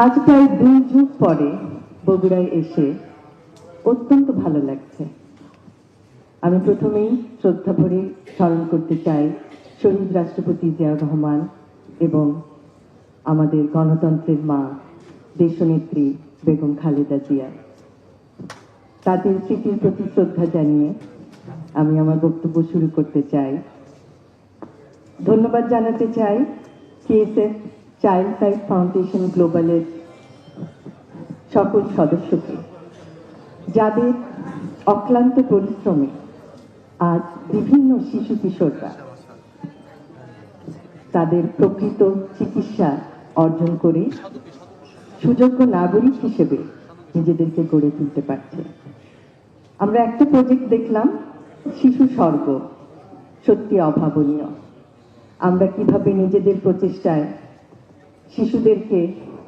আজ প্রায় 2 যুগ পরে বগুড়ায় এসে অত্যন্ত ভালো লাগছে। আমি প্রথমেই শ্রদ্ধা ভরে স্মরণ করতে চাই শহীদ রাষ্ট্রপতি জিয়াউর রহমান এবং আমাদের গণতন্ত্রের মা দেশনেত্রী বেগম খালেদা জিয়া। তাদের স্মৃতির প্রতি শ্রদ্ধা জানিয়ে আমি আমার বক্তব্য শুরু করতে চাই। ধন্যবাদ জানাতে চাই সিএসএফ চাইল্ড লাইফ ফাউন্ডেশন গ্লোবালের সকল সদস্যকে, যাদের অক্লান্ত পরিশ্রমে আজ বিভিন্ন শিশু কিশোররা তাদের প্রকৃত চিকিৎসা অর্জন করে সুযোগ্য নাগরিক হিসেবে নিজেদেরকে গড়ে তুলতে পারছে। আমরা একটা প্রজেক্ট দেখলাম, শিশু স্বর্গ, সত্যি অভাবনীয়। আমরা কিভাবে নিজেদের প্রচেষ্টায় শিশুদেরকে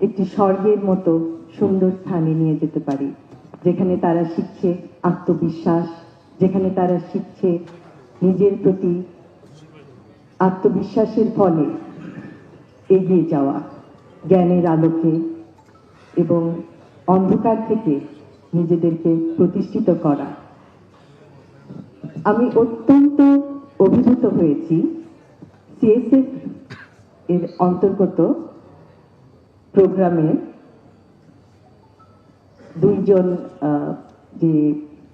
একটি স্বর্গের মতো সুন্দর স্থানে নিয়ে যেতে পারি, যেখানে তারা শিখছে আত্মবিশ্বাস, যেখানে তারা শিখছে নিজের প্রতি আত্মবিশ্বাসের ফলে এগিয়ে যাওয়া, জ্ঞানের আলোকে এবং অন্ধকার থেকে নিজেদেরকে প্রতিষ্ঠিত করা। আমি অত্যন্ত অভিভূত হয়েছি সিএসএফ এর অন্তর্গত প্রোগ্রামে দুইজন যে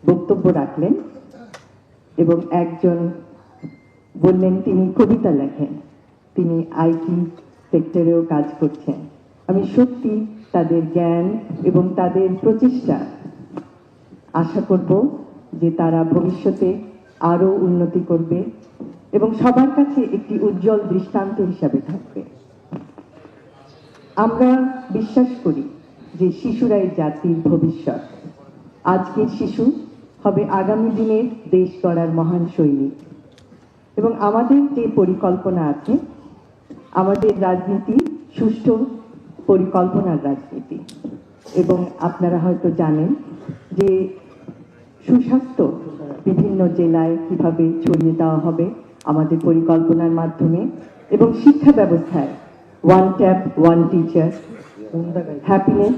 বক্তব্য রাখলেন এবং একজন বললেন তিনি কবিতা লেখেন, তিনি আইটি সেক্টরেও কাজ করছেন। আমি সত্যি তাদের জ্ঞান এবং তাদের প্রচেষ্টা আশা করব যে তারা ভবিষ্যতে আরো উন্নতি করবে এবং সবার কাছে একটি উজ্জ্বল দৃষ্টান্ত হিসাবে থাকবে। আমরা বিশ্বাস করি যে শিশুরাই জাতির ভবিষ্যৎ। আজকের শিশু হবে আগামী দিনের দেশ গড়ার মহান সৈনিক। এবং আমাদের যে পরিকল্পনা আছে, আমাদের রাজনীতি সুষ্ঠু পরিকল্পনার রাজনীতি। এবং আপনারা হয়তো জানেন যে সুস্বাস্থ্য বিভিন্ন জেলায় কিভাবে ছড়িয়ে দেওয়া হবে আমাদের পরিকল্পনার মাধ্যমে, এবং শিক্ষা ব্যবস্থায় one tap one teacher, happiness,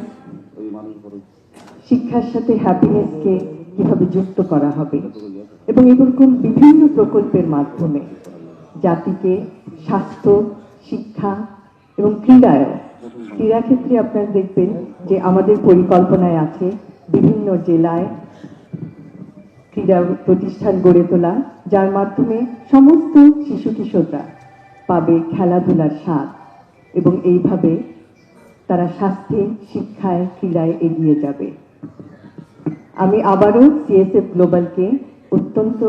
শিক্ষার সাথে হ্যাপিনেসকে কিভাবে যুক্ত করা হবে, এবং এরকম বিভিন্ন প্রকল্পের মাধ্যমে জাতিকে স্বাস্থ্য, শিক্ষা এবং ক্রীড়াক্ষেত্রে আপনারা দেখবেন যে আমাদের পরিকল্পনায় আছে বিভিন্ন জেলায় ক্রীড়া প্রতিষ্ঠান গড়ে তোলা, যার মাধ্যমে সমস্ত শিশু কিশোররা পাবে খেলাধুলার স্বাদ এবং এইভাবে তারা স্বাস্থ্যে, শিক্ষায়, ক্রীড়ায় এগিয়ে যাবে। আমি আবারও সিএসএফ গ্লোবালকে অত্যন্ত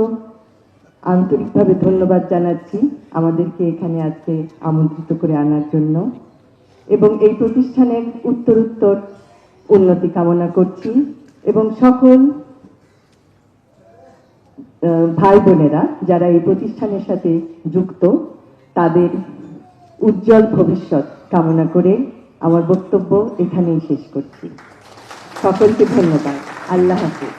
আন্তরিকভাবে ধন্যবাদ জানাচ্ছি আমাদেরকে এখানে আজকে আমন্ত্রিত করে আনার জন্য, এবং এই প্রতিষ্ঠানের উত্তরোত্তর উন্নতি কামনা করছি এবং সকল ভাই বোনেরা যারা এই প্রতিষ্ঠানের সাথে যুক্ত তাদের উজ্জ্বল ভবিষ্যৎ কামনা করে আমার বক্তব্য এখানেই শেষ করছি। সকলকে ধন্যবাদ। আল্লাহ হাফেজ।